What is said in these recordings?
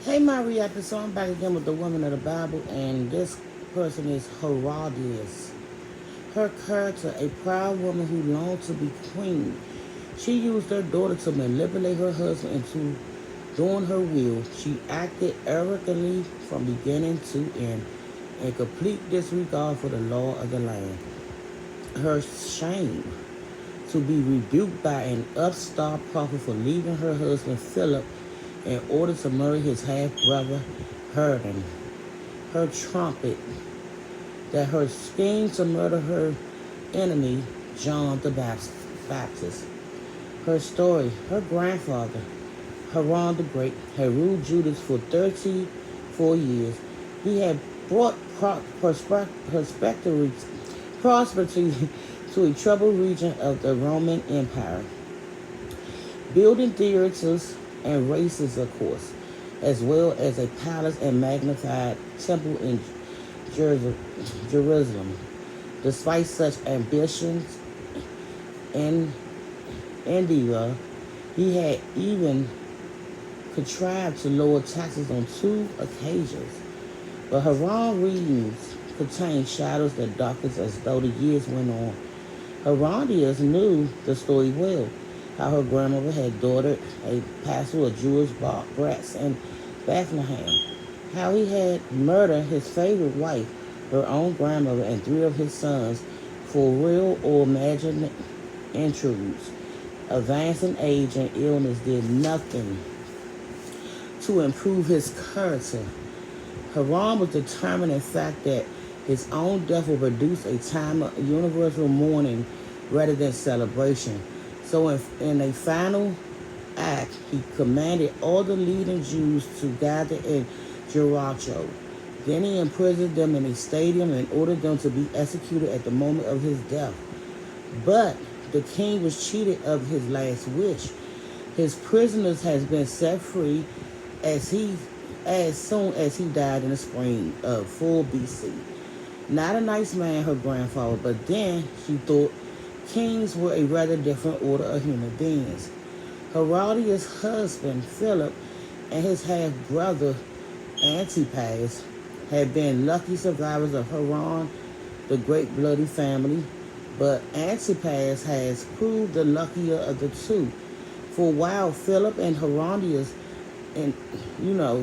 Hey, my reactor. So I'm back again with the woman of the Bible, and this person is Horrudus. Her character, a proud woman who longed to be queen. She used her daughter to manipulate her husband into doing her will. She acted arrogantly from beginning to end, in complete disregard for the law of the land. Her shame to be rebuked by an upstart prophet for leaving her husband Philip in order to marry his half brother Herman. Her trumpet that her scheme to murder her enemy John the Baptist. Her story, her grandfather, Haran the Great, had ruled Judas for 34 years. He had brought prosperity to a troubled region of the Roman Empire, building theaters and races, of course, as well as a palace and magnified temple in Jerusalem. Despite such ambitions and endeavor, he had even contrived to lower taxes on two occasions. But Haran readings contained shadows that darkened as though the years went on. Herodias knew the story well, how her grandmother had daughtered a pastor of Jewish brats in Bethlehem, how he had murdered his favorite wife, her own grandmother, and three of his sons for real or imagined intrudes. Advancing age and illness did nothing to improve his character. Haran was determined, in fact, that his own death would produce a time of universal mourning rather than celebration. So, in a final act, he commanded all the leading Jews to gather in Jericho. Then he imprisoned them in a stadium and ordered them to be executed at the moment of his death. But the king was cheated of his last wish. His prisoners has been set free as soon as he died in the spring of 4 BC. Not a nice man, her grandfather, but then she thought kings were a rather different order of human beings. Herodias' husband, Philip, and his half-brother, Antipas, had been lucky survivors of Haran, the great bloody family, but Antipas has proved the luckier of the two. For while Philip and Herodias, and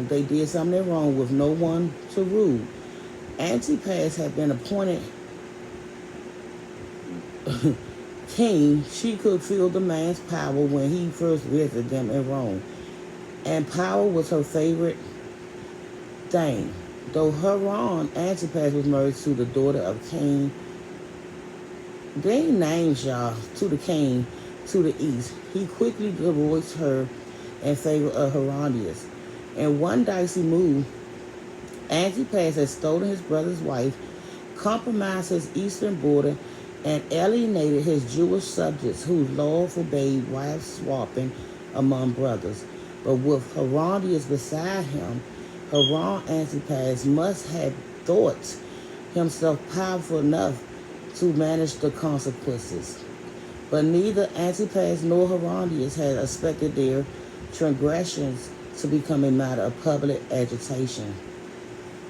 they did something wrong with no one to rule, Antipas had been appointed king. She could feel the man's power when he first visited them in Rome, and power was her favorite thing. Though Haran, Antipas was married to the daughter of King, they named y'all to the king to the east. He quickly divorced her in favor of Herodias. In one dicey move, Antipas had stolen his brother's wife, compromised his eastern border, and alienated his Jewish subjects whose law forbade wife swapping among brothers. But with Herodias beside him, Haran Antipas must have thought himself powerful enough to manage the consequences. But neither Antipas nor Herodias had expected their transgressions to become a matter of public agitation.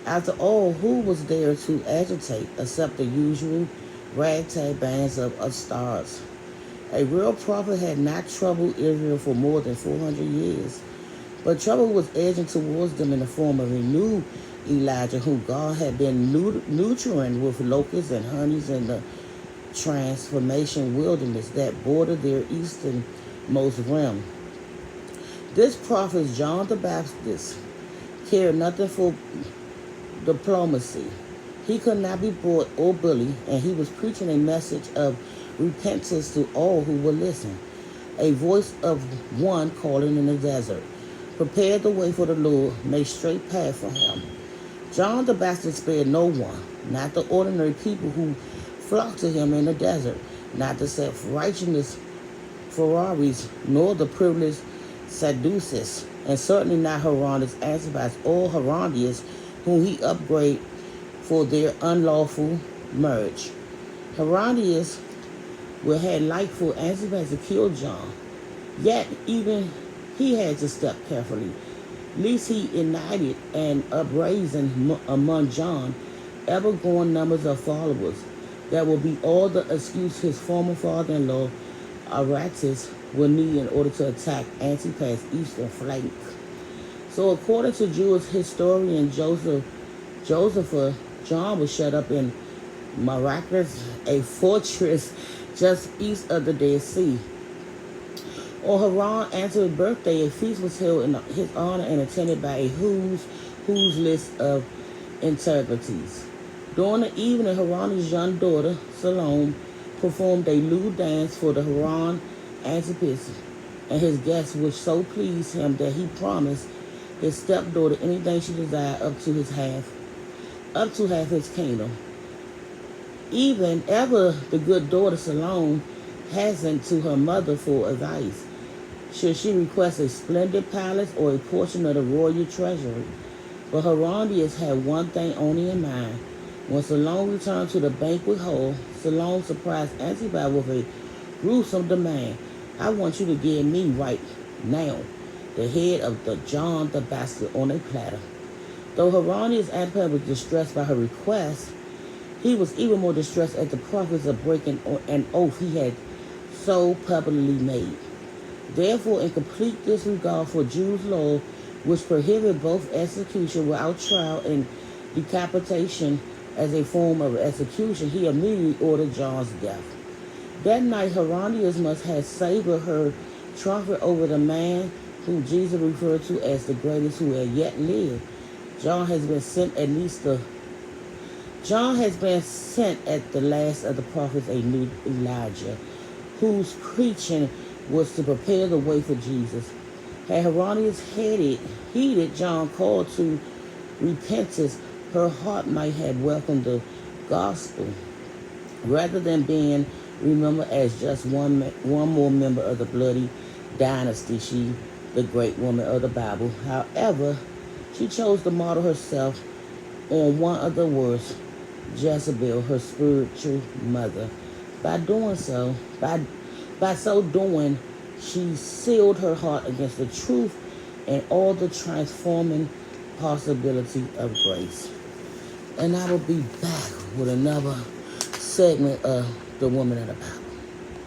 After all, who was there to agitate except the usual ragtag bands of upstarts? A real prophet had not troubled Israel for more than 400 years, but trouble was edging towards them in the form of a new Elijah, whom God had been nurturing with locusts and honeys in the transformation wilderness that bordered their easternmost rim. This prophet, John the Baptist, cared nothing for diplomacy. He could not be bought or bullied, and he was preaching a message of repentance to all who would listen. A voice of one calling in the desert. Prepare the way for the Lord, make straight path for him. John the Baptist spared no one, not the ordinary people who flocked to him in the desert, not the self-righteous Ferraris, nor the privileged Sadducees, and certainly not Herodias Antipas or Herodias, whom he upbraided for their unlawful marriage. Herodias would have liked for Antipas to kill John, yet even he had to step carefully. Least he ignited an uprising among John ever-growing numbers of followers that will be all the excuse his former father-in-law, Horrudus, will need in order to attack Antipas' eastern flank. So according to Jewish historian Josephus, John was shut up in Maracas, a fortress just east of the Dead Sea. On Haran Antipas' birthday, a feast was held in his honor and attended by a who's list of integrities. During the evening, Haran's young daughter, Salome, performed a lewd dance for the Haran Antipas and his guests, which so pleased him that he promised his stepdaughter anything she desired up to half his kingdom. Even ever the good daughter Salome hastened to her mother for advice. Should she request a splendid palace or a portion of the royal treasury? But Horrudus had one thing only in mind. When Salome returned to the banquet hall, Salome surprised Antipas with a gruesome demand. I want you to give me right now the head of the John the Baptist on a platter. Though Horrudus Antipas was distressed by her request, he was even more distressed at the profits of breaking an oath he had so publicly made. Therefore, in complete disregard for Jews' law, which prohibited both execution without trial and decapitation as a form of execution, he immediately ordered John's death. That night, Horrudus must have savored her triumph over the man whom Jesus referred to as the greatest who had yet lived. John has been sent at the last of the prophets, a new Elijah, whose preaching was to prepare the way for Jesus. Had Horrudus heeded John's call to repentance, her heart might have welcomed the gospel, rather than being remembered as just one more member of the bloody dynasty, she, the great woman of the Bible. However, she chose to model herself on one of the worst, Jezebel, her spiritual mother. By so doing, she sealed her heart against the truth and all the transforming possibility of grace. And I will be back with another segment of The Woman of the Bible.